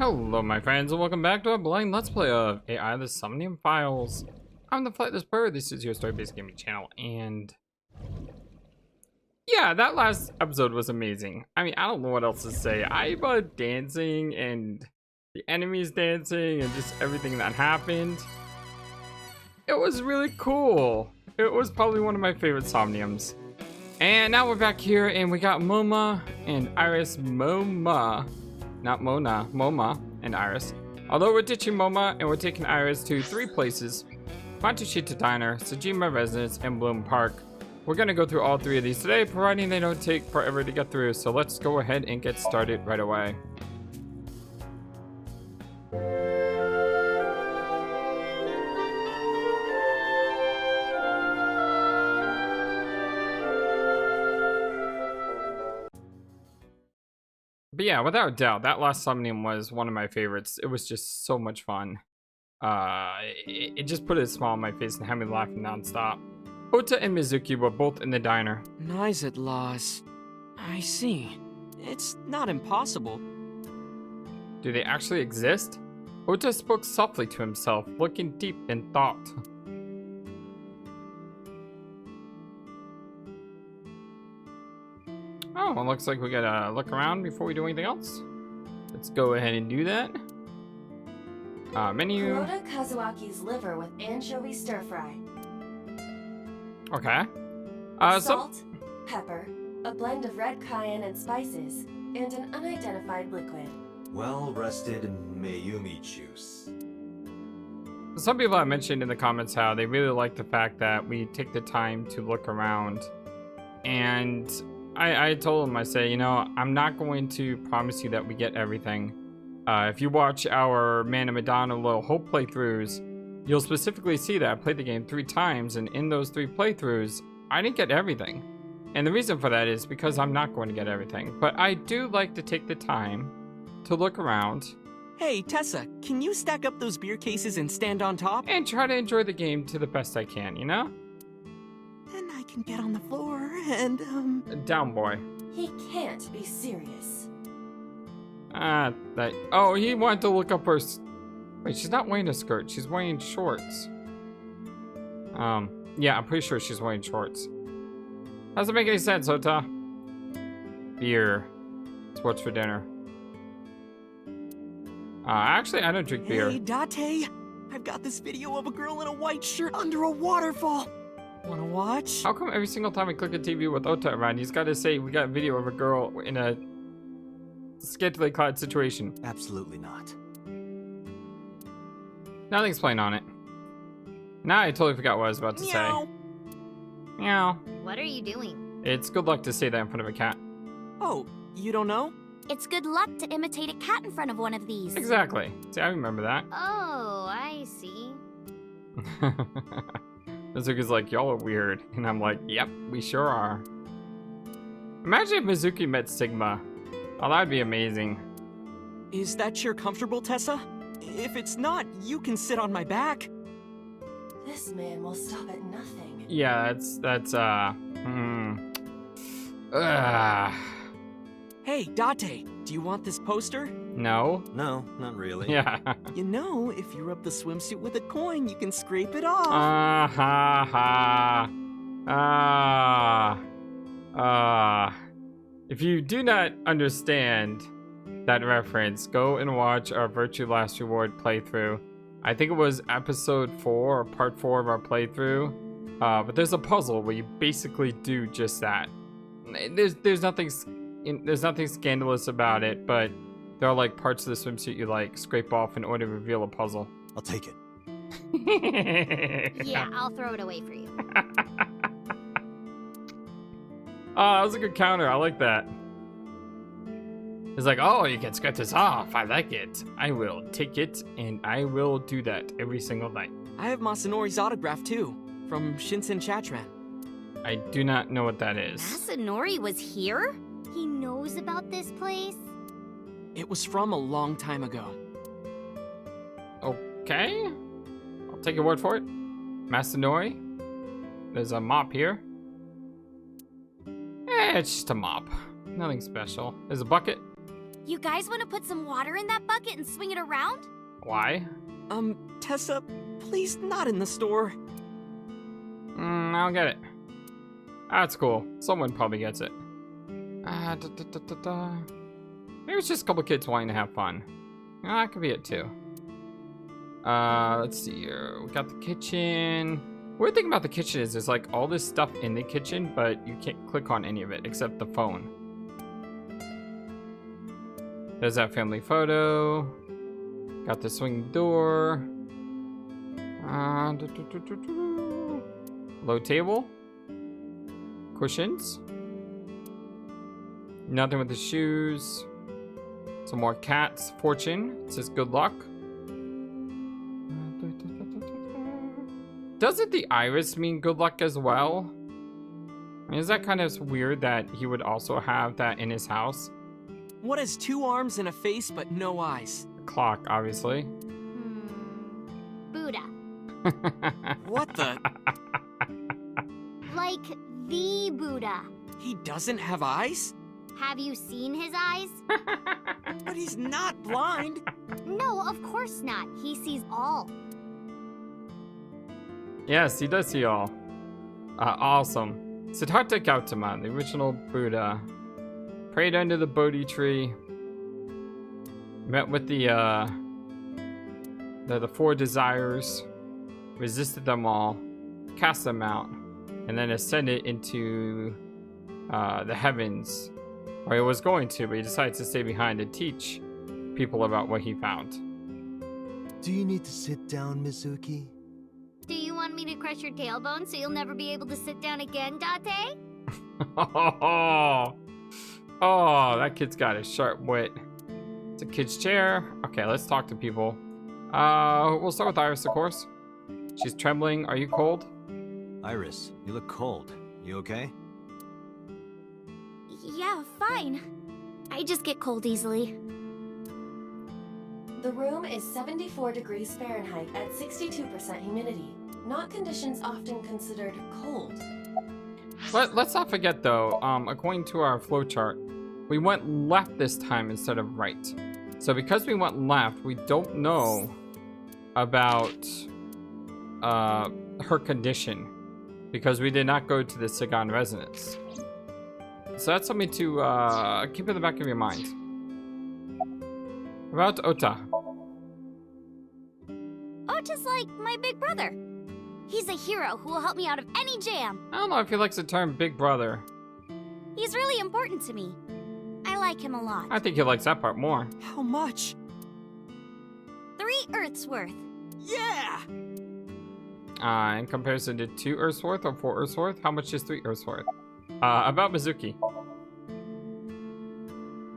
Hello my friends and welcome back to a blind let's play of AI the Somnium Files. I'm the FlightlessBird, this is your story-based gaming channel, and yeah, that last episode was amazing. I mean, I don't know what else to say. Dancing and the enemies dancing and just everything that happened. It was really cool. It was probably one of my favorite Somniums. And now we're back here and we got Moma and Iris. Not Mona, Moma and Iris. Although we're ditching Moma and we're taking Iris to 3 places: Matsushita Diner, Sajima Residence, and Bloom Park. We're gonna go through all 3 of these today, providing they don't take forever to get through. So let's go ahead and get started right away. But yeah, without a doubt, that last Somnium was one of my favorites. It was just so much fun. It just put a smile on my face and had me laughing nonstop. Ota and Mizuki were both in the diner. Nice at loss. I see. It's not impossible. Do they actually exist? Ota spoke softly to himself, looking deep in thought. Oh, it looks like we gotta look around before we do anything else. Let's go ahead and do that. Menu. Kuroda Kazuaki's liver with anchovy stir fry. Okay. Salt, pepper, a blend of red cayenne and spices, and an unidentified liquid. Well-rested Mayumi juice. Some people have mentioned in the comments how they really like the fact that we take the time to look around. And I told them, I say, you know, I'm not going to promise you that we get everything. If you watch our Man and Madonna Little Hope playthroughs, you'll specifically see that I played the game 3 times, and in those 3 playthroughs, I didn't get everything. And the reason for that is because I'm not going to get everything. But I do like to take the time to look around. Hey, Tessa, can you stack up those beer cases and stand on top? And try to enjoy the game to the best I can, you know? Then I can get on the floor and, Down, boy. He can't be serious. Oh, he wanted to look up her... Wait, she's not wearing a skirt. She's wearing shorts. Yeah, I'm pretty sure she's wearing shorts. Doesn't make any sense, Ota. Beer. It's what's for dinner. Actually, I don't drink beer. Hey, Date, I've got this video of a girl in a white shirt under a waterfall. Wanna watch? How come every single time I click a TV with Ota around, he's got to say we got a video of a girl in a scantily clad situation? Absolutely not. Nothing's playing on it. Now I totally forgot what I was about to Meow. say. Meow. What are you doing? It's good luck to say that in front of a cat. Oh, you don't know? It's good luck to imitate a cat in front of one of these. Exactly. See, I remember that. Oh, I see. Mizuki's like, y'all are weird. And I'm like, yep, we sure are. Imagine if Mizuki met Sigma. Oh, that'd be amazing. Is that chair comfortable, Tessa? If it's not, you can sit on my back. This man will stop at nothing. Yeah, Hey, Date, do you want this poster? No. No, not really. Yeah. You know, if you rub the swimsuit with a coin, you can scrape it off. If you do not understand that reference, go and watch our Virtue Last Reward playthrough. I think it was episode 4 or part 4 of our playthrough. But there's a puzzle where you basically do just that. There's nothing scandalous about it, but there are like parts of the swimsuit you like scrape off in order to reveal a puzzle. I'll take it. Yeah, I'll throw it away for you. Oh, that was a good counter. I like that. It's like, oh, you can scratch this off. I like it. I will take it, and I will do that every single night. I have Masanori's autograph too, from Shinsen Chatran. I do not know what that is. Masanori was here? He knows about this place? It was from a long time ago. Okay. I'll take your word for it. Masanori. There's a mop here. It's just a mop. Nothing special. There's a bucket. You guys want to put some water in that bucket and swing it around? Why? Tessa, please not in the store. I don't get it. That's cool. Someone probably gets it. Maybe it's just a couple kids wanting to have fun. That could be it too. Let's see here. We got the kitchen. Weird thing about the kitchen is there's like all this stuff in the kitchen, but you can't click on any of it except the phone. There's that family photo. Got the swing door. Low table. Cushions. Nothing with the shoes. Some more cats. Fortune. It says good luck. Doesn't the iris mean good luck as well? I mean, is that kind of weird that he would also have that in his house? What has 2 arms and a face but no eyes? A clock, obviously. Buddha. What the? Like the Buddha. He doesn't have eyes? Have you seen his eyes? But he's not blind. No, of course not. He sees all. Yes, he does see all. Awesome. Siddhartha Gautama, the original Buddha, prayed under the Bodhi tree. Met with the 4 desires, resisted them all, cast them out, and then ascended into the heavens, or he was going to, but he decided to stay behind and teach people about what he found. Do you need to sit down, Mizuki? Do you want me to crush your tailbone so you'll never be able to sit down again, Date? Oh, that kid's got a sharp wit. It's a kid's chair. Okay, let's talk to people. We'll start with Iris, of course. She's trembling. Are you cold? Iris, you look cold. You okay? Yeah, fine. I just get cold easily. The room is 74 degrees Fahrenheit at 62% humidity. Not conditions often considered cold. Let's not forget though, according to our flowchart, we went left this time instead of right. So because we went left, we don't know about her condition because we did not go to the Sagan residence. So that's something to keep in the back of your mind. About Ota. Ota's like my big brother. He's a hero who will help me out of any jam. I don't know if he likes the term big brother. He's really important to me. I like him a lot. I think he likes that part more. How much? 3 Earths worth. Yeah! In comparison to 2 Earths worth or 4 Earths worth, how much is 3 Earths worth? About Mizuki.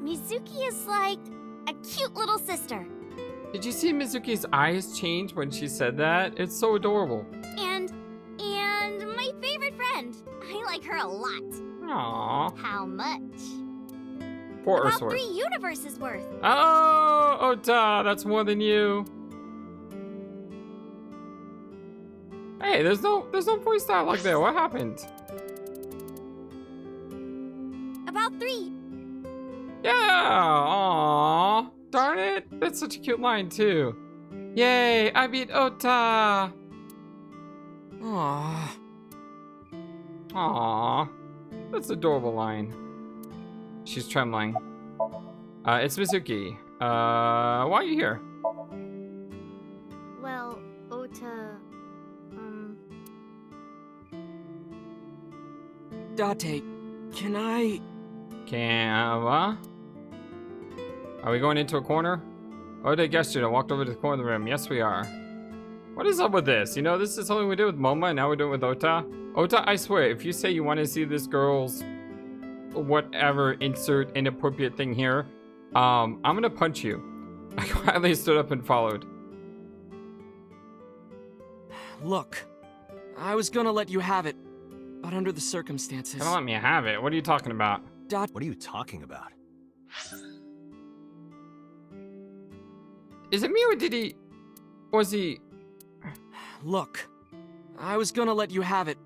Mizuki is like a cute little sister. Did you see Mizuki's eyes change when she said that? It's so adorable. And my favorite friend. I like her a lot. Aww. How much? 4 Earths About worth. 3 universes worth. Oh, Ota, that's more than you. Hey, there's no voice dialogue there. What happened? About 3. Yeah. Aww. Darn it. That's such a cute line too. Yay! I beat Ota. Aww. Aww. That's an adorable line. She's trembling. It's Mizuki. Why are you here? Well, Ota, Date, can I... What? Are we going into a corner? Ota guest student walked over to the corner of the room. Yes, we are. What is up with this? You know, this is something we did with Moma, and now we're doing it with Ota. Ota, I swear, if you say you want to see this girl's whatever insert inappropriate thing here, I'm gonna punch you. I quietly stood up and followed. Look, I was gonna let you have it, but under the circumstances... Don't let me have it. What are you talking about? What are you talking about? Is it me or did he... Was he... Look, I was gonna let you have it,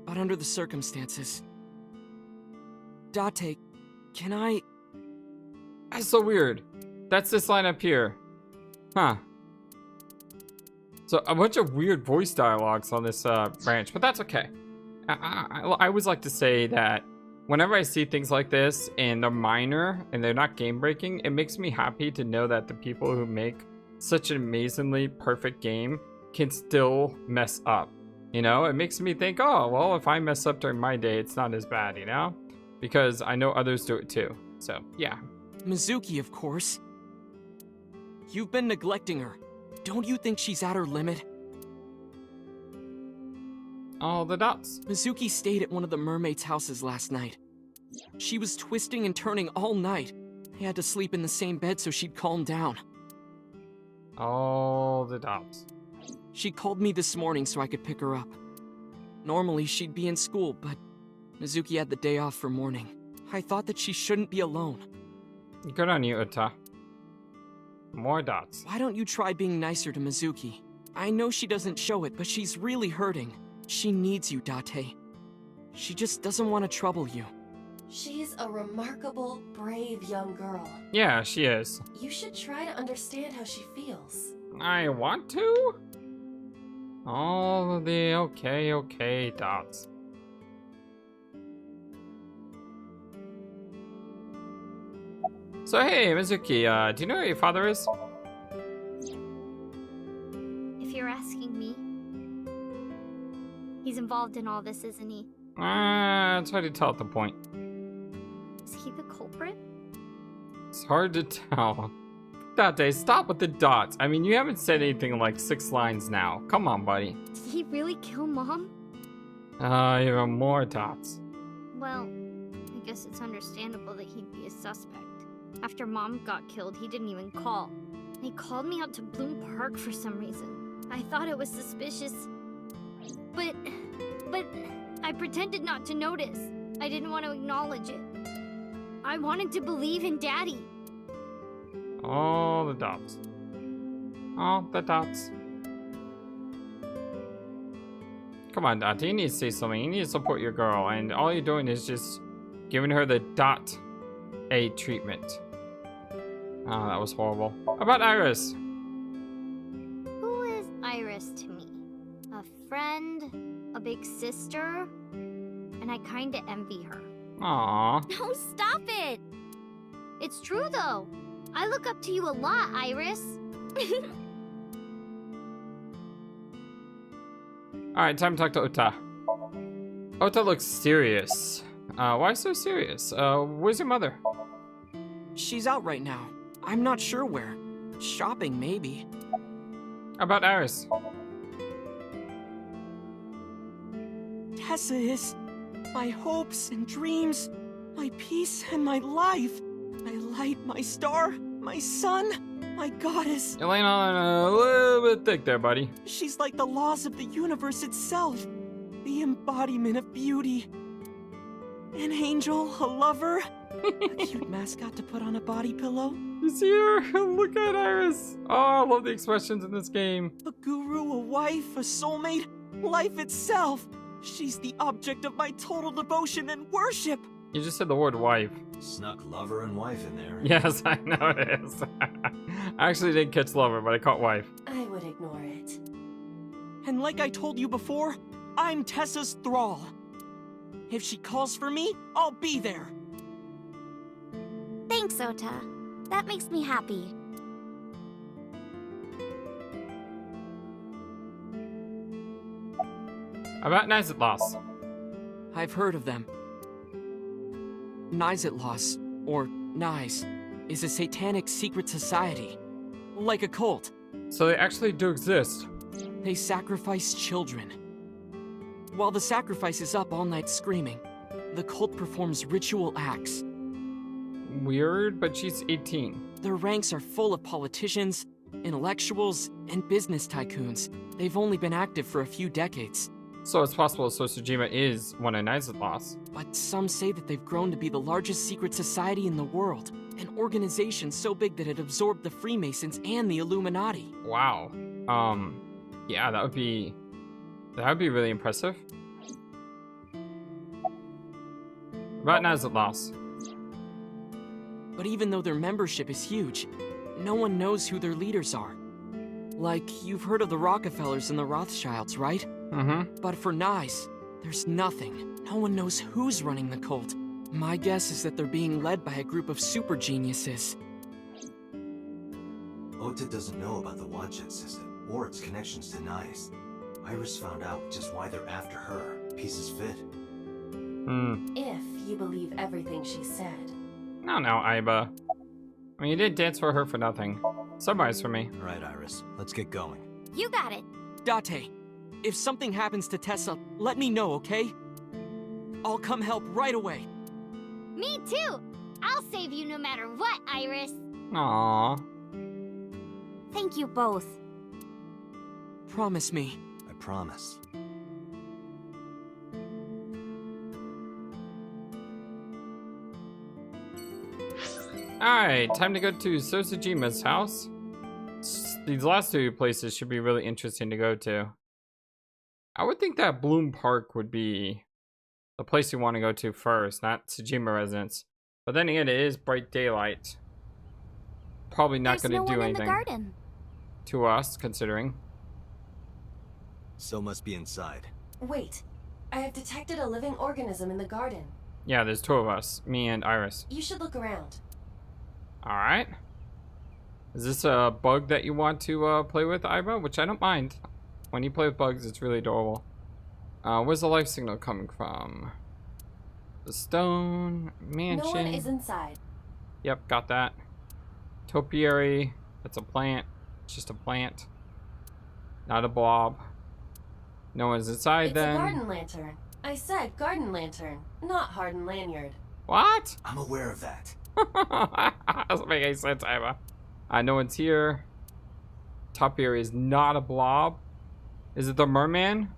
but under the circumstances... Date, can I... That's so weird. That's this line up here. Huh. So a bunch of weird voice dialogues on this branch, but that's okay. I always like to say that whenever I see things like this and they're minor and they're not game breaking, it makes me happy to know that the people who make such an amazingly perfect game can still mess up. You know, it makes me think, oh, well, if I mess up during my day, it's not as bad, you know? Because I know others do it too. So, yeah. Mizuki, of course. You've been neglecting her. Don't you think she's at her limit? All the dots. Mizuki stayed at one of the mermaids' houses last night. She was twisting and turning all night. I had to sleep in the same bed so she'd calm down. All the dots. She called me this morning so I could pick her up. Normally, she'd be in school, but Mizuki had the day off for mourning. I thought that she shouldn't be alone. Good on you, Uta. More dots. Why don't you try being nicer to Mizuki? I know she doesn't show it, but she's really hurting. She needs you, Date. She just doesn't want to trouble you. She's a remarkable, brave young girl. Yeah, she is. You should try to understand how she feels. I want to? All the okay dots. So hey, Mizuki, do you know where your father is? If you're asking me, he's involved in all this, isn't he? It's hard to tell at the point. Is he the culprit? It's hard to tell. Date, stop with the dots. I mean, you haven't said anything in like 6 lines now. Come on, buddy. Did he really kill Mom? Even more dots. Well, I guess it's understandable that he'd be a suspect. After Mom got killed, he didn't even call. He called me out to Bloom Park for some reason. I thought it was suspicious. But I pretended not to notice. I didn't want to acknowledge it. I wanted to believe in Daddy. All the dots. All the dots. Come on, Dot. You need to say something. You need to support your girl. And all you're doing is just giving her the Dot A treatment. Oh, that was horrible. How about Iris? Who is Iris to me? A friend? A big sister? And I kinda envy her. Aww. No, stop it! It's true though. I look up to you a lot, Iris. Alright, time to talk to Ota. Ota looks serious. Why so serious? Where's your mother? She's out right now. I'm not sure where. Shopping, maybe. How about Iris? Tessa is my hopes and dreams, my peace and my life, my light, my star, my sun, my goddess. You're laying on a little bit thick there, buddy. She's like the laws of the universe itself, the embodiment of beauty. An angel, a lover, a cute mascot to put on a body pillow. You see her? Look at Iris. Oh, I love the expressions in this game. A guru, a wife, a soulmate, life itself. She's the object of my total devotion and worship. You just said the word wife. Snuck lover and wife in there. Yes, I know it is. I actually didn't catch lover, but I caught wife. I would ignore it. And like I told you before, I'm Tessa's thrall. If she calls for me, I'll be there. Thanks, Ota. That makes me happy. About Nizitlos. I've heard of them. Nizitlos, or Nize, is a satanic secret society. Like a cult. So they actually do exist. They sacrifice children. While the sacrifice is up all night screaming, the cult performs ritual acts. Weird, but she's 18. Their ranks are full of politicians, intellectuals, and business tycoons. They've only been active for a few decades. So it's possible Sosujima is one of Nizitlos. But some say that they've grown to be the largest secret society in the world. An organization so big that it absorbed the Freemasons and the Illuminati. Wow. Yeah, that would be really impressive. About Nizitlos. But even though their membership is huge, no one knows who their leaders are. Like, you've heard of the Rockefellers and the Rothschilds, right? Mm-hmm. But for Nyes, there's nothing. No one knows who's running the cult. My guess is that they're being led by a group of super geniuses. Ota doesn't know about the Wanchen system or its connections to Nyes. Iris found out, which is why they're after her. Pieces fit. If you believe everything she said. No, Aiba. I mean, you didn't dance for her for nothing. Summarize for me. All right, Iris, let's get going. You got it. Date, if something happens to Tessa, let me know, okay? I'll come help right away. Me too. I'll save you no matter what, Iris. Aww. Thank you both. Promise me. I promise. Alright, time to go to Sosajima's house. These last two places should be really interesting to go to. I would think that Bloom Park would be the place you want to go to first, not Tsujima residence. But then again, it is bright daylight. Probably not going to do anything in the garden. to us, considering. So must be inside. Wait, I have detected a living organism in the garden. Yeah, there's two of us, me and Iris. You should look around. Alright. Is this a bug that you want to play with, Aiba? Which I don't mind. When you play with bugs, it's really adorable. Where's the life signal coming from? The stone mansion. No one is inside. Yep, got that. Topiary. That's a plant. It's just a plant. Not a blob. No one's inside It's then. a garden lantern. I said garden lantern, not hardened lanyard. What? I'm aware of that. Doesn't make any sense, Aiba. No one's here. Topiary is not a blob. Is it the merman?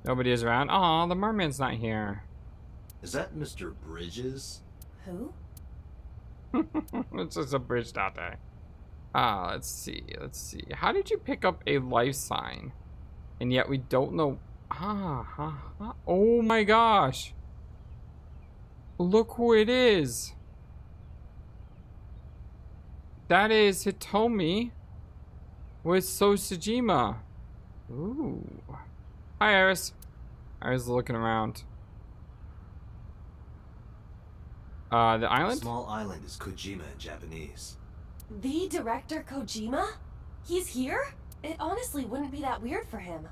Nobody is around. Aw, the merman's not here. Is that Mr. Bridges? Who? It's just a bridge out there. Let's see. How did you pick up a life sign? And yet we don't know. Oh my gosh. Look who it is. That is Hitomi with Sosajima. Ooh. Hi, Iris. Iris is looking around. The island? Small island is Kojima in Japanese. The director Kojima? He's here? It honestly wouldn't be that weird for him.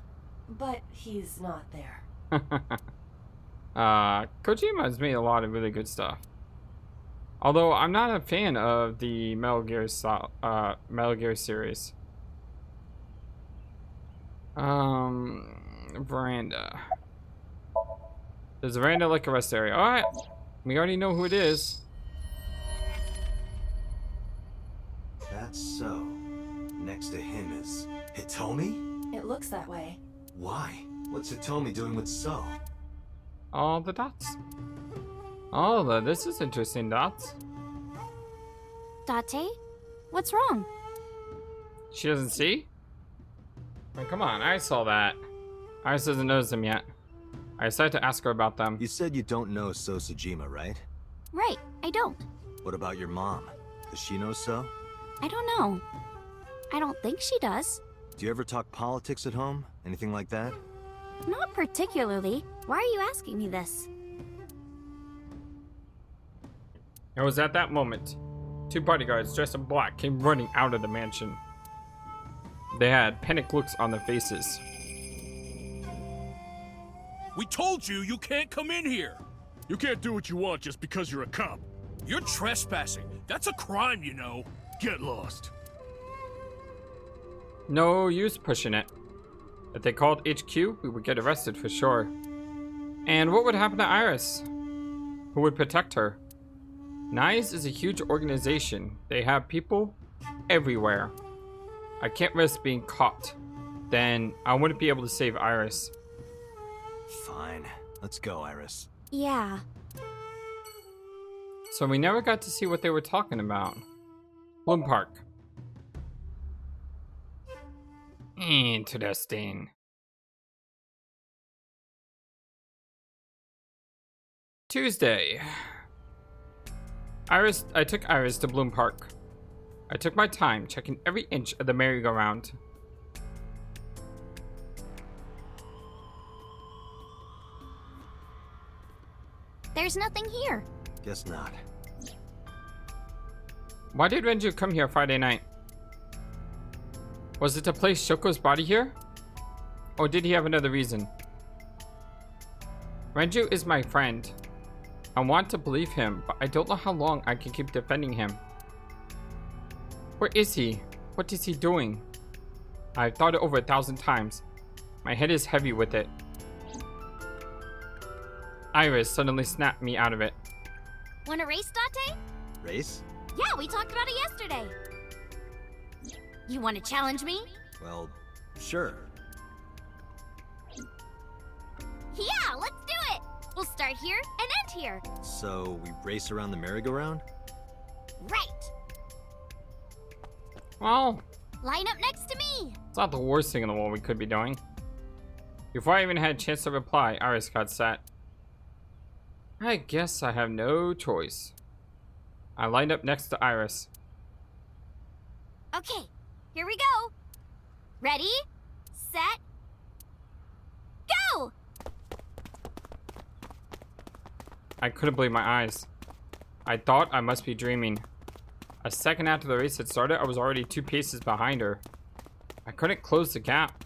But he's not there. Kojima has made a lot of really good stuff. Although I'm not a fan of the Metal Gear series. Veranda. There's a veranda like a rest area. Alright. We already know who it is. That's so. Next to him is Hitomi? It looks that way. Why? What's Hitomi doing with So? All the dots. This is interesting, dots. Date? What's wrong? She doesn't see? I mean, come on, I saw that. Iris doesn't notice them yet. I decided to ask her about them. You said you don't know Sosajima, right? Right, I don't. What about your mom? Does she know So? I don't know. I don't think she does. Do you ever talk politics at home? Anything like that? Not particularly. Why are you asking me this? It was at that moment, two bodyguards dressed in black came running out of the mansion. They had panicked looks on their faces. We told you you can't come in here. You can't do what you want just because you're a cop. You're trespassing. That's a crime, you know. Get lost. No use pushing it. If they called HQ, we would get arrested for sure. And what would happen to Iris? Who would protect her? Nyes is a huge organization. They have people everywhere. I can't risk being caught. Then I wouldn't be able to save Iris. Fine. Let's go, Iris. Yeah. So we never got to see what they were talking about. Bloom Park. Interesting. Tuesday. I took Iris to Bloom Park. I took my time checking every inch of the merry-go-round. There's nothing here. Guess not. Why did Renju come here Friday night? Was it to place Shoko's body here? Or did he have another reason? Renju is my friend. I want to believe him, but I don't know how long I can keep defending him. Where is he? What is he doing? I've thought it over 1,000 times. My head is heavy with it. Iris suddenly snapped me out of it. Want a race, Date? Race? Yeah, we talked about it yesterday. You want to challenge me? Well, sure. Yeah, let's do it! We'll start here and end here. So, we race around the merry-go-round? Right! Well, Line up next to me! it's not the worst thing in the world we could be doing. Before I even had a chance to reply, Iris got set. I guess I have no choice. I lined up next to Iris. Okay, here we go. Ready, set, go! I couldn't believe my eyes. I thought I must be dreaming. A second after the race had started, I was already 2 paces behind her. I couldn't close the gap.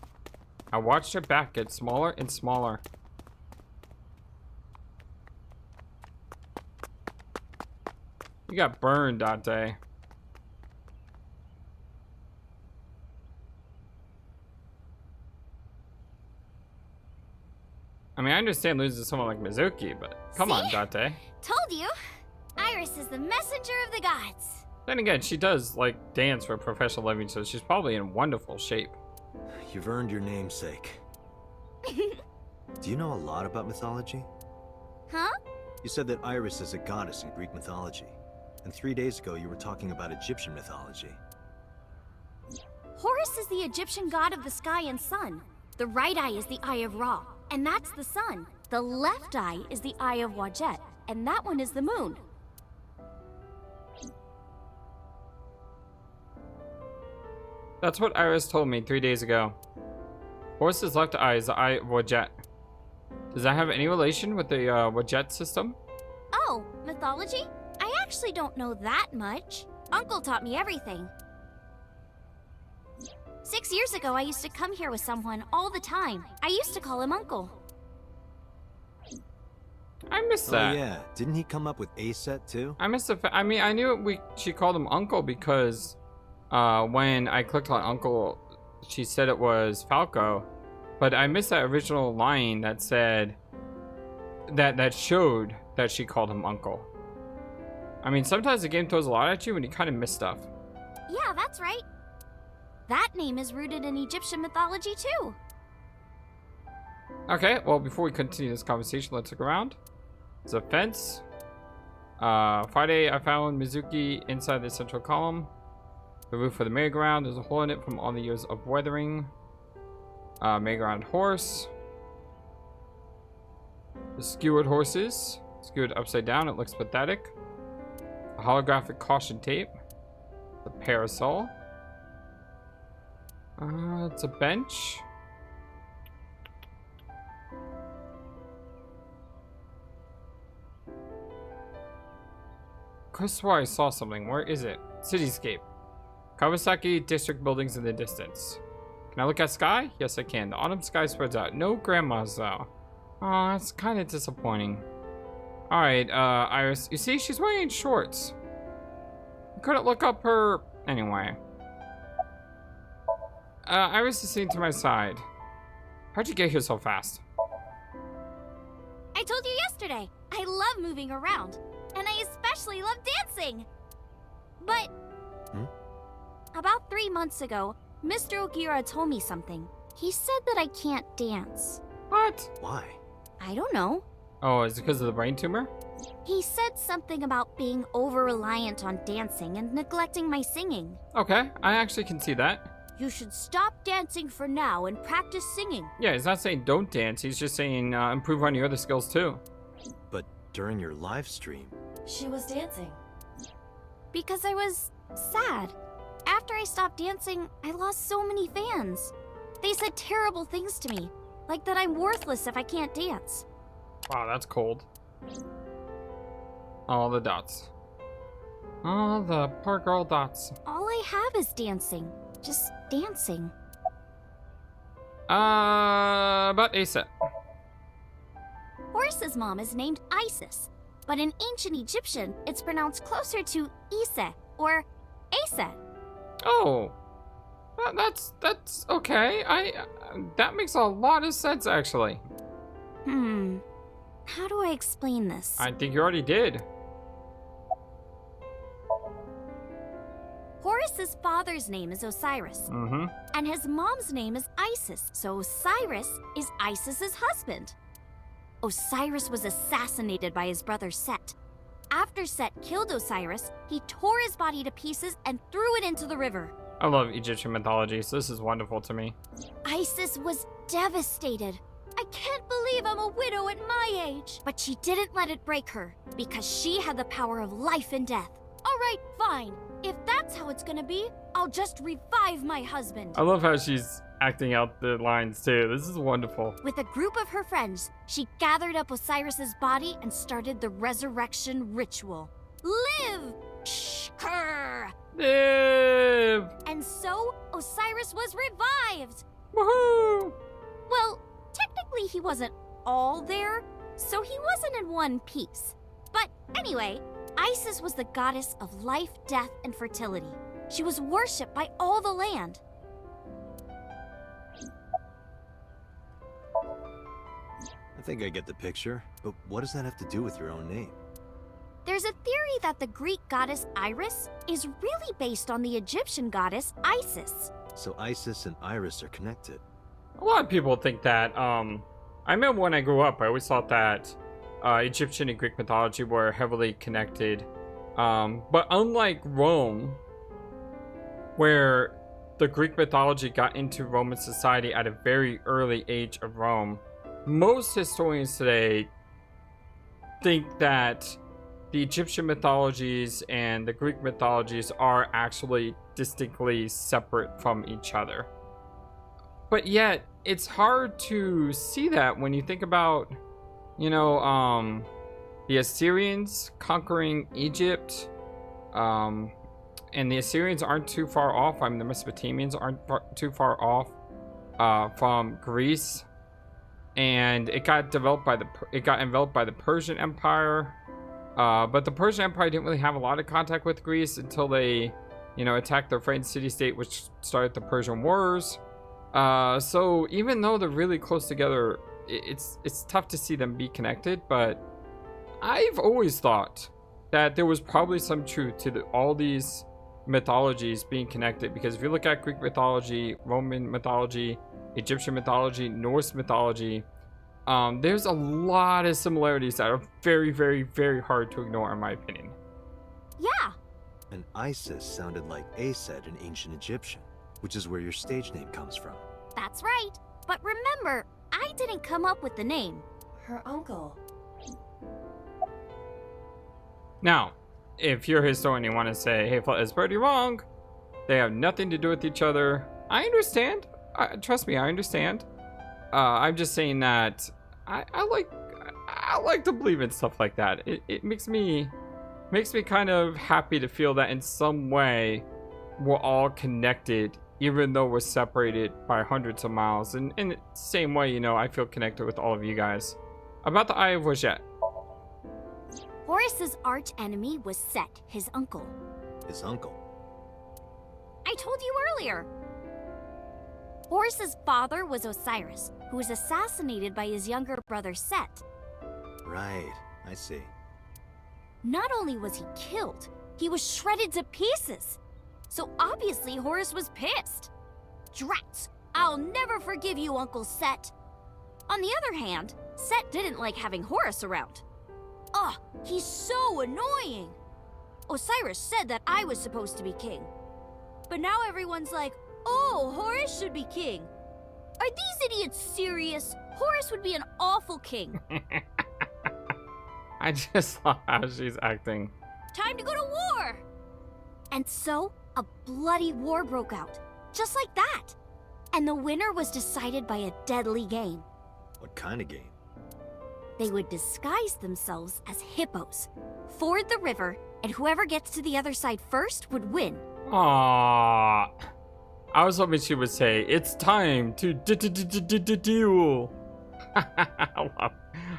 I watched her back get smaller and smaller. You got burned, Date. I mean, I understand losing to someone like Mizuki, but come on, Date. Told you. Iris is the messenger of the gods. Then again, she does, like, dance for a professional living, so she's probably in wonderful shape. You've earned your namesake. Do you know a lot about mythology? Huh? You said that Iris is a goddess in Greek mythology. And 3 days ago, you were talking about Egyptian mythology. Horus is the Egyptian god of the sky and sun. The right eye is the eye of Ra, and that's the sun. The left eye is the eye of Wadjet, and that one is the moon. That's what Iris told me 3 days ago. Horus's left eye is the eye of Wadjet. Does that have any relation with the Wadjet system? Oh, mythology? I actually don't know that much. Uncle taught me everything. 6 years ago, I used to come here with someone all the time. I used to call him Uncle. I missed that. Oh yeah, didn't he come up with Ace too? I missed the I mean, I knew she called him Uncle because when I clicked on Uncle, she said it was Falco, but I missed that original line that said that showed that she called him Uncle. I mean, sometimes the game throws a lot at you and you kind of miss stuff. Yeah, that's right. That name is rooted in Egyptian mythology too. Okay, well, before we continue this conversation, let's look around. There's a fence. Friday, I found Mizuki inside the central column. The roof of the merry-go-round. There's a hole in it from all the years of weathering. Merry-go-round horse. The skewered horses. Skewered upside down. It looks pathetic. A holographic caution tape. The parasol. It's a bench. I swear I saw something. Where is it? Cityscape. Kawasaki district buildings in the distance. Can I look at sky? Yes, I can. The autumn sky spreads out. No grandmas, though. Oh, that's kind of disappointing. Alright, Iris. You see, she's wearing shorts. I couldn't look up her... Anyway. Iris is sitting to my side. How'd you get here so fast? I told you yesterday. I love moving around. And I especially love dancing. But... About 3 months ago, Mr. Ogira told me something. He said that I can't dance. What? Why? I don't know. Oh, is it because of the brain tumor? He said something about being over-reliant on dancing and neglecting my singing. Okay, I actually can see that. You should stop dancing for now and practice singing. Yeah, he's not saying don't dance. He's just saying improve on your other skills too. But during your live stream... She was dancing. because I was sad. After I stopped dancing, I lost so many fans. They said terrible things to me, like that I'm worthless if I can't dance. Wow, that's cold. All the dots. All the poor girl dots. All I have is dancing. Just dancing. About Ace. Horace's mom is named Isis, but in ancient Egyptian, it's pronounced closer to Ise or Asa. Oh, that's okay. That makes a lot of sense, actually. How do I explain this? I think you already did. Horace's father's name is Osiris, and his mom's name is Isis, so Osiris is Isis's husband. Osiris was assassinated by his brother Set. After Set killed Osiris, he tore his body to pieces and threw it into the river. I love Egyptian mythology, so this is wonderful to me. Isis was devastated. I can't believe I'm a widow at my age. But she didn't let it break her, because she had the power of life and death. All right, fine. If that's how it's gonna be, I'll just revive my husband. I love how she's acting out the lines too. This is wonderful. With a group of her friends, she gathered up Osiris's body and started the resurrection ritual. Live! Shkur! Live! And so, Osiris was revived! Woohoo! Well, technically he wasn't all there, so he wasn't in one piece. But anyway, Isis was the goddess of life, death, and fertility. She was worshipped by all the land. I think I get the picture, but what does that have to do with your own name? There's a theory that the Greek goddess Iris is really based on the Egyptian goddess Isis. So Isis and Iris are connected. A lot of people think that, I remember when I grew up, I always thought that Egyptian and Greek mythology were heavily connected. But unlike Rome, where the Greek mythology got into Roman society at a very early age of Rome, most historians today think that the Egyptian mythologies and the Greek mythologies are actually distinctly separate from each other. But yet, it's hard to see that when you think about, you know, the Assyrians conquering Egypt, and the Assyrians aren't too far off. I mean, the Mesopotamians aren't too far off from Greece, and it got enveloped by the Persian Empire. But the Persian Empire didn't really have a lot of contact with Greece until they, you know, attacked their friend city-state, which started the Persian Wars. So even though they're really close together, it's tough to see them be connected. But I've always thought that there was probably some truth to all these mythologies being connected, because if you look at Greek mythology, Roman mythology, Egyptian mythology, Norse mythology, there's a lot of similarities that are very, very, very hard to ignore, in my opinion. Yeah. And Isis sounded like Aset in ancient Egyptian, which is where your stage name comes from. That's right. But remember, I didn't come up with the name. Her uncle. Now, if you're a historian and you want to say, hey, FlightlessBird, you're wrong, they have nothing to do with each other, I understand. Trust me, I understand. I'm just saying that I like to believe in stuff like that. It makes me kind of happy to feel that in some way we're all connected, even though we're separated by hundreds of miles. And in the same way, you know, I feel connected with all of you guys. About the Eye of Wajette. Horus's arch enemy was Set, his uncle. His uncle? I told you earlier. Horus's father was Osiris, who was assassinated by his younger brother Set. Right, I see. Not only was he killed, he was shredded to pieces. So obviously Horus was pissed. Drats! I'll never forgive you, Uncle Set. On the other hand, Set didn't like having Horus around. Ugh, he's so annoying! Osiris said that I was supposed to be king. But now everyone's like, oh, Horus should be king. Are these idiots serious? Horus would be an awful king. I just love how she's acting. Time to go to war! And so, a bloody war broke out, just like that. And the winner was decided by a deadly game. What kind of game? They would disguise themselves as hippos, ford the river, and whoever gets to the other side first would win. Aww. I was hoping she would say, "It's time to duel."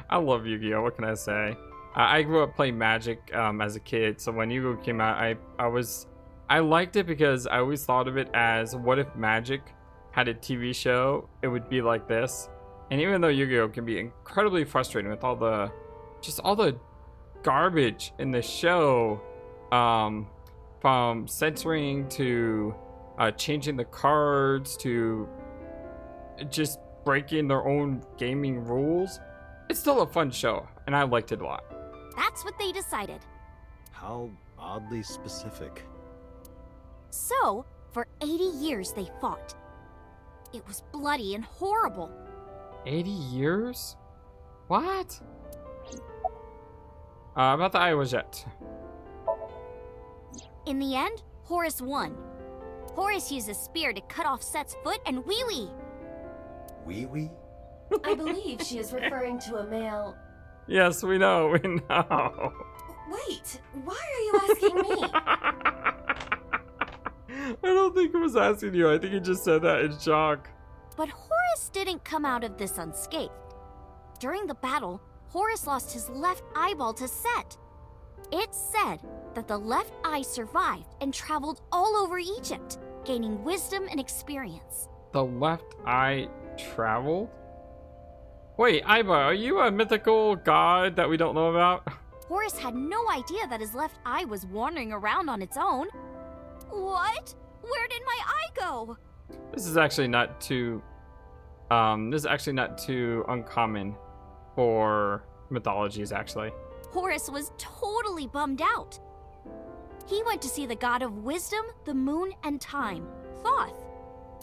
I love Yu-Gi-Oh! What can I say? I grew up playing Magic as a kid, so when Yu-Gi-Oh! Came out, I liked it because I always thought of it as, what if Magic had a TV show? It would be like this. And even though Yu-Gi-Oh! Can be incredibly frustrating with all the garbage in the show, from censoring to changing the cards to just breaking their own gaming rules, it's still a fun show, and I liked it a lot. That's what they decided. How oddly specific. So, for 80 years they fought. It was bloody and horrible. 80 years? What? About the Iowa Jet. In the end, Horus won. Horus used a spear to cut off Set's foot and wee-wee. Wee-wee? I believe she is referring to a male. Yes, we know, we know. Wait, why are you asking me? I don't think he was asking you. I think he just said that in shock. But Horus didn't come out of this unscathed. During the battle, Horus lost his left eyeball to Set. It's said that the left eye survived and traveled all over Egypt, gaining wisdom and experience. The left eye traveled? Wait, Aiba, are you a mythical god that we don't know about? Horus had no idea that his left eye was wandering around on its own. What? Where did my eye go? This is actually not too uncommon for mythologies, actually. Horus was totally bummed out. He went to see the god of wisdom, the moon, and time, Thoth.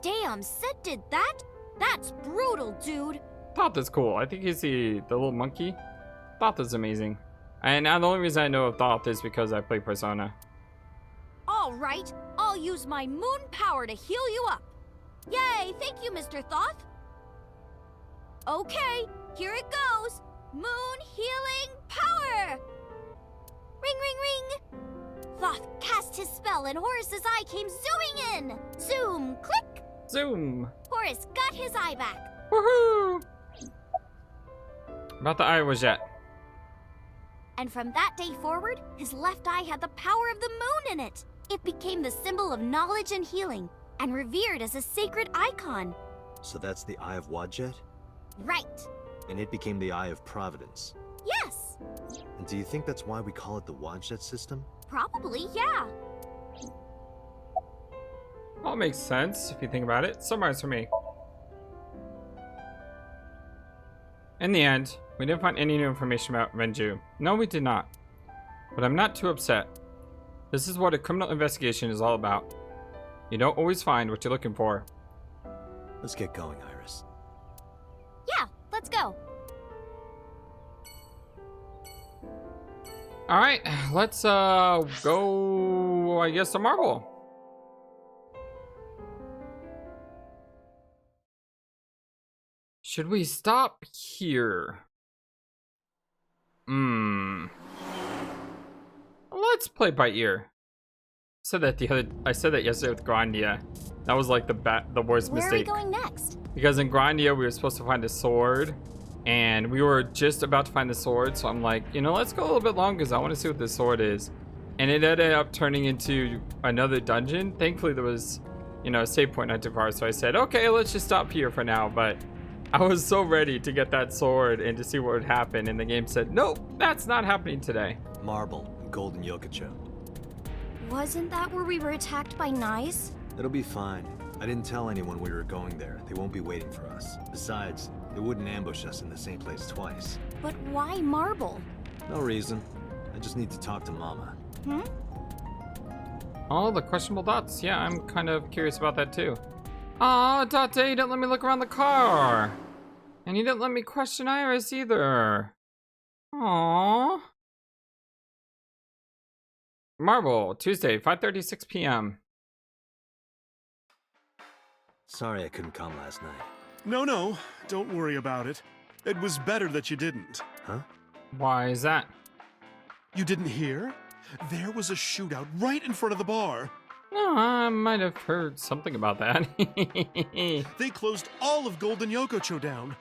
Damn, Set did that? That's brutal, dude. Thoth is cool. I think he's the little monkey. Thoth is amazing. And the only reason I know of Thoth is because I play Persona. All right, I'll use my moon power to heal you up. Yay, thank you, Mr. Thoth. Okay, here it goes. Moon healing power! Ring, ring, ring! Thoth cast his spell and Horus's eye came zooming in! Zoom, click! Zoom! Horus got his eye back. Woohoo! About the Iowa Jet. And from that day forward, his left eye had the power of the moon in it. It became the symbol of knowledge and healing, and revered as a sacred icon. So that's the Eye of Wadjet? Right. And it became the Eye of Providence. Yes. And do you think that's why we call it the Wadjet system? Probably, yeah. All makes sense if you think about it. Summarize for me. In the end, we didn't find any new information about Renju. No, we did not. But I'm not too upset. This is what a criminal investigation is all about. You don't always find what you're looking for. Let's get going, Iris. Yeah, let's go. Alright, let's go, I guess, to Marble. Should we stop here? Let's play by ear. I said that yesterday with Grandia. That was like the worst mistake. Where are we going next? Because in Grandia we were supposed to find a sword, and we were just about to find the sword, so I'm like, you know, let's go a little bit longer because I want to see what this sword is. And it ended up turning into another dungeon. Thankfully there was, you know, a save point not too far, so I said, okay, let's just stop here for now. But I was so ready to get that sword and to see what would happen, and the game said, nope, that's not happening today. Marble and Golden Yokocho. Wasn't that where we were attacked by Knights? It'll be fine. I didn't tell anyone we were going there. They won't be waiting for us. Besides, they wouldn't ambush us in the same place twice. But why Marble? No reason. I just need to talk to Mama. Oh, the questionable dots. Yeah, I'm kind of curious about that too. Aw, Date, you didn't let me look around the car. And you didn't let me question Iris either. Aww. Marble, Tuesday, 5:36 p.m. Sorry I couldn't come last night. No, don't worry about it. It was better that you didn't. Huh? Why is that? You didn't hear? There was a shootout right in front of the bar. No, I might have heard something about that. They closed all of Golden Yokocho down.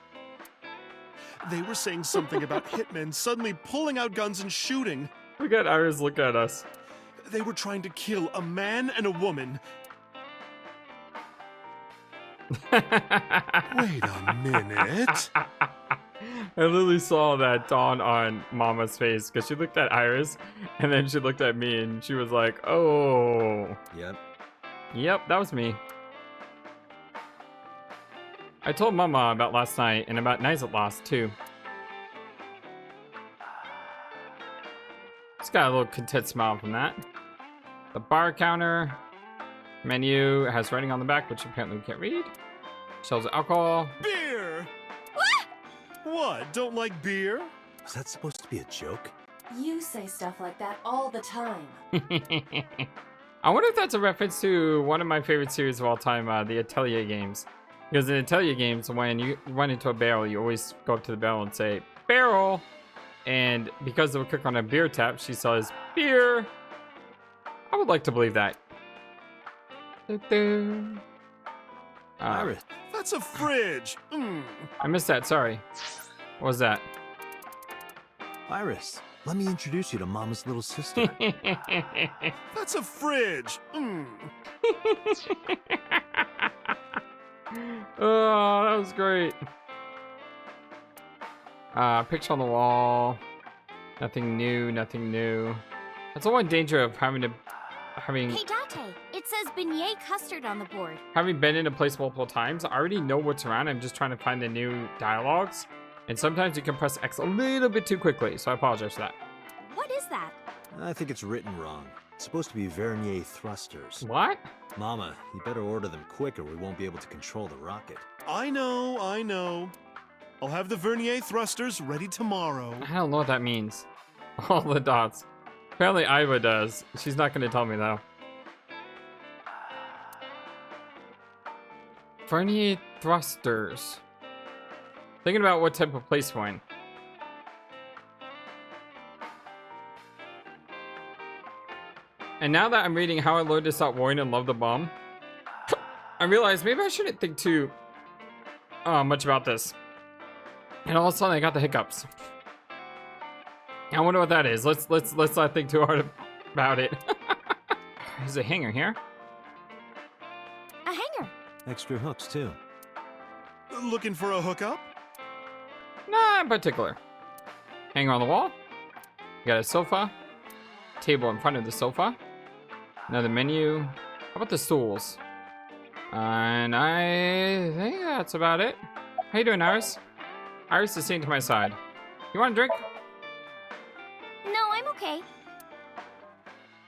They were saying something about hitmen suddenly pulling out guns and shooting. We got Iris look at us. They were trying to kill a man and a woman. Wait a minute. I literally saw that dawn on Mama's face because she looked at Iris and then she looked at me and she was like, oh. Yep, that was me. I told Mama about last night and about nights at last too. Just got a little content smile from that. The bar counter menu has writing on the back, which apparently we can't read. Shelves of alcohol. Beer! What? Don't like beer? Was that supposed to be a joke? You say stuff like that all the time. I wonder if that's a reference to one of my favorite series of all time, the Atelier games. Because in Atelier games, when you run into a barrel, you always go up to the barrel and say, barrel! And because they would click on a beer tap, she says, beer! I would like to believe that. Iris. That's a fridge. I missed that, sorry. What was that? Iris, let me introduce you to Mama's little sister. That's a fridge. Oh, that was great. Picture on the wall. Nothing new, nothing new. That's the one danger of having. Hey Date, it says beignet custard on the board. Having been in a place multiple times, I already know what's around. I'm just trying to find the new dialogues. And sometimes you can press X a little bit too quickly, so I apologize for that. What is that? I think it's written wrong. It's supposed to be Vernier thrusters. What? Mama, you better order them quick or we won't be able to control the rocket. I know. I'll have the Vernier thrusters ready tomorrow. I don't know what that means. All the dots. Apparently Iva does. She's not going to tell me though. Vernier thrusters. Thinking about what type of place we're in. And now that I'm reading How I Learned to Stop Worrying and Love the Bomb, I realized maybe I shouldn't think too much about this. And all of a sudden I got the hiccups. I wonder what that is. Let's not think too hard about it. There's a hanger here. A hanger. Extra hooks, too. Looking for a hookup? Not in particular. Hanger on the wall. You got a sofa. Table in front of the sofa. Another menu. How about the stools? And I think that's about it. How you doing, Iris? Iris is sitting to my side. You want a drink? No, I'm okay.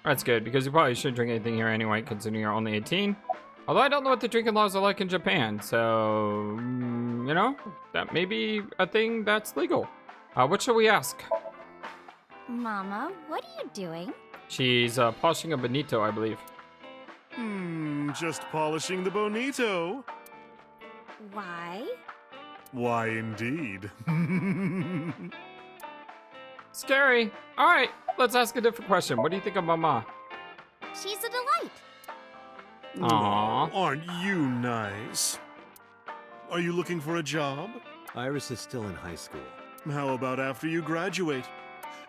That's good, because you probably shouldn't drink anything here anyway, considering you're only 18. Although I don't know what the drinking laws are like in Japan, so, you know, that may be a thing that's legal. What shall we ask? Mama, what are you doing? She's polishing a bonito, I believe. Just polishing the bonito. Why? Why, indeed. Scary. All right, let's ask a different question. What do you think of Mama? She's a delight. Aww. Aren't you nice? Are you looking for a job? Iris is still in high school. How about after you graduate?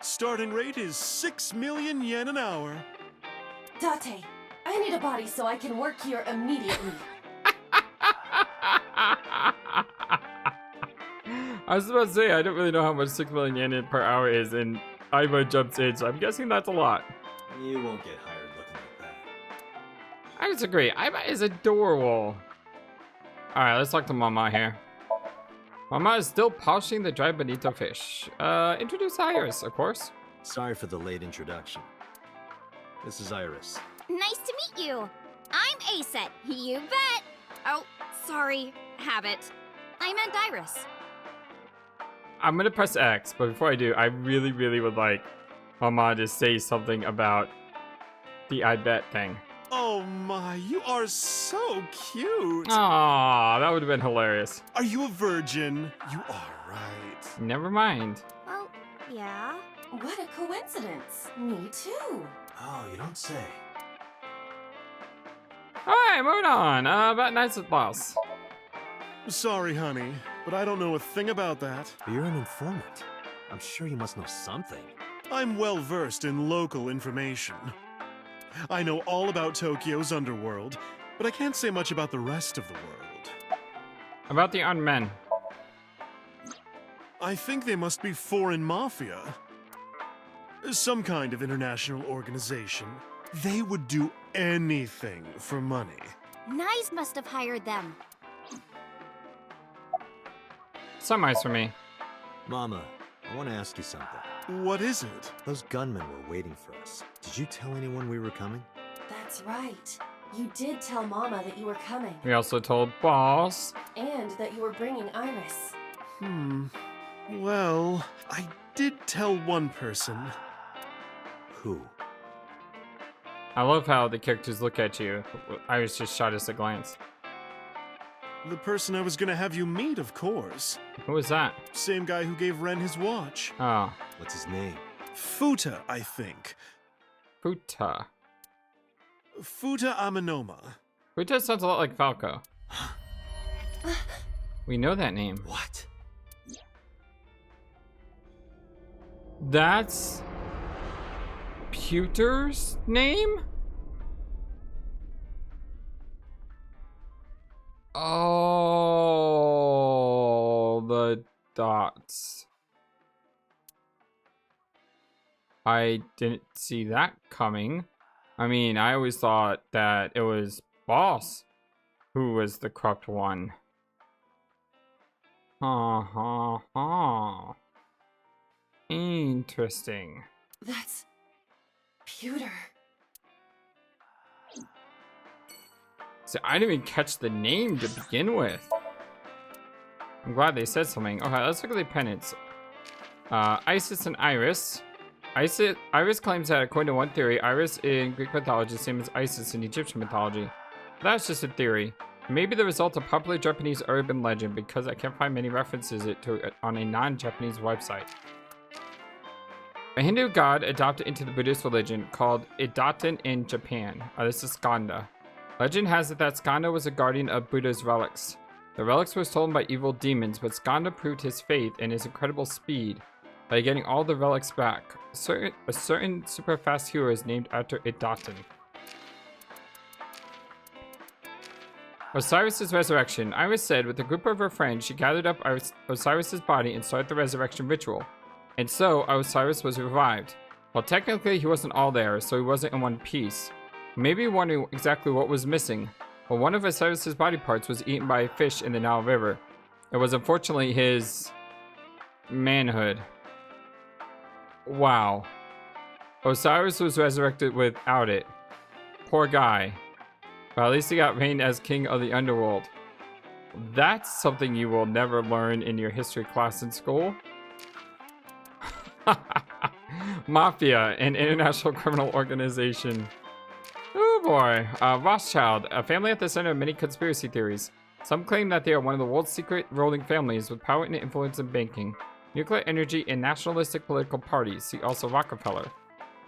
Starting rate is 6 million yen an hour. Date, I need a body so I can work here immediately. I was about to say, I don't really know how much 6 million yen per hour is, and Iva jumps in, so I'm guessing that's a lot. You won't get hired looking like that. I disagree. Iva is adorable. Alright, let's talk to Mama here. Mama is still polishing the dry bonito fish. Introduce Iris, of course. Sorry for the late introduction. This is Iris. Nice to meet you. I'm Ace. You bet. Oh, sorry. Habit. I meant Iris. I'm gonna press X, but before I do, I really would like Mama to say something about the I bet thing. Oh my, you are so cute. Aw, that would have been hilarious. Are you a virgin? You are, right? Never mind. Well, yeah. What a coincidence. Me too. Oh, you don't say. Alright, moving on. About Knights of Boss. Sorry, honey, but I don't know a thing about that. But you're an informant. I'm sure you must know something. I'm well versed in local information. I know all about Tokyo's underworld, but I can't say much about the rest of the world. About the armed men. I think they must be foreign mafia. Some kind of international organization. They would do anything for money. Nyes must have hired them. Some ice for me. Mama, I want to ask you something. What is it? Those gunmen were waiting for us. Did you tell anyone we were coming? That's right. You did tell Mama that you were coming. We also told Boss. And that you were bringing Iris. Well, I did tell one person. Who? I love how the characters look at you. I was just shot as a glance. The person I was gonna have you meet, of course. Who was that? Same guy who gave Ren his watch. Oh, What's his name? Futa, I think. Futa. Futa Aminoma. Futa sounds a lot like Falco. We know that name. What? That's Pewter's name? Oh, the dots. I didn't see that coming. I mean, I always thought that it was Boss who was the corrupt one. Interesting. That's... Pewter. So I didn't even catch the name to begin with. I'm glad they said something. Okay, let's look at the penance. Isis and Iris. Iris claims that according to one theory, Iris in Greek mythology is the same as Isis in Egyptian mythology. But that's just a theory. Maybe the result of popular Japanese urban legend because I can't find many references to it on a non-Japanese website. A Hindu god adopted into the Buddhist religion called Idaten in Japan. This is Skanda. Legend has it that Skanda was a guardian of Buddha's relics. The relics were stolen by evil demons, but Skanda proved his faith and his incredible speed by getting all the relics back. A certain super fast hero is named after Idaten. Osiris' resurrection. Iris said with a group of her friends, she gathered up Osiris' body and started the resurrection ritual. And so, Osiris was revived. Well, technically he wasn't all there, so he wasn't in one piece. Maybe wondering exactly what was missing. Well, one of Osiris' body parts was eaten by a fish in the Nile River. It was unfortunately his manhood. Wow. Osiris was resurrected without it. Poor guy. But at least he got reigned as king of the underworld. That's something you will never learn in your history class in school. Mafia, an international criminal organization. Oh boy. Rothschild, a family at the center of many conspiracy theories. Some claim that they are one of the world's secret ruling families with power and influence in banking, nuclear energy, and nationalistic political parties. See also Rockefeller.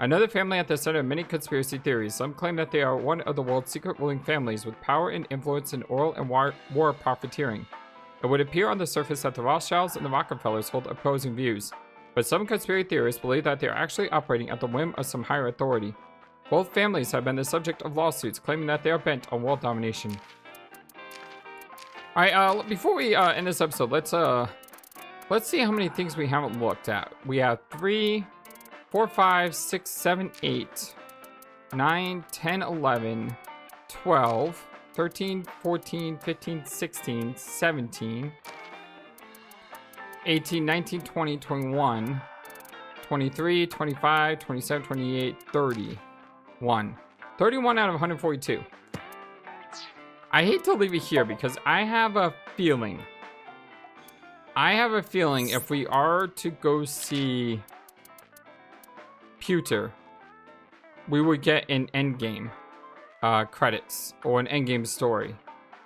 Another family at the center of many conspiracy theories. Some claim that they are one of the world's secret ruling families with power and influence in oil and war profiteering. It would appear on the surface that the Rothschilds and the Rockefellers hold opposing views, but some conspiracy theorists believe that they are actually operating at the whim of some higher authority. Both families have been the subject of lawsuits claiming that they are bent on world domination. Alright, before we end this episode, let's see how many things we haven't looked at. We have 3, 4, 5, 6, 7, 8, 9, 10, 11, 12, 13, 14, 15, 16, 17, 18, 19, 20, 21, 23, 25, 27, 28, 31. 31 out of 142. I hate to leave it here because I have a feeling if we are to go see Pewter, we would get an endgame credits or an endgame story.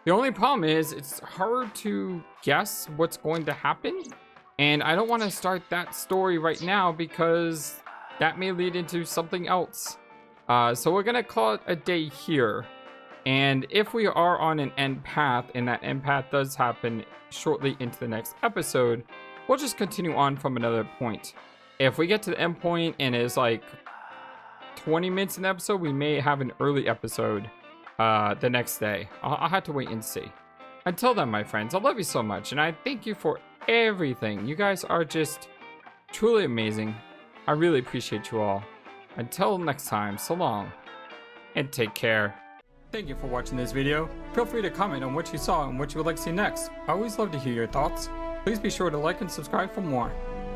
The only problem is it's hard to guess what's going to happen, and I don't want to start that story right now because that may lead into something else. So we're gonna call it a day here, and if we are on an end path and that end path does happen shortly into the next episode, we'll just continue on from another point. If we get to the end point and it's like 20 minutes in the episode, we may have an early episode the next day. I'll have to wait and see. Until then, my friends, I love you so much, and I thank you for everything. You guys are just truly amazing. I really appreciate you all. Until next time, so long, and take care. Thank you for watching this video. Feel free to comment on what you saw and what you would like to see next. I always love to hear your thoughts. Please be sure to like and subscribe for more.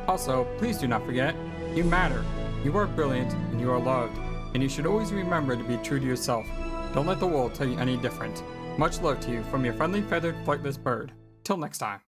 Also, please do not forget, you matter. You are brilliant and you are loved. And you should always remember to be true to yourself. Don't let the world tell you any different. Much love to you from your friendly feathered flightless bird. Till next time.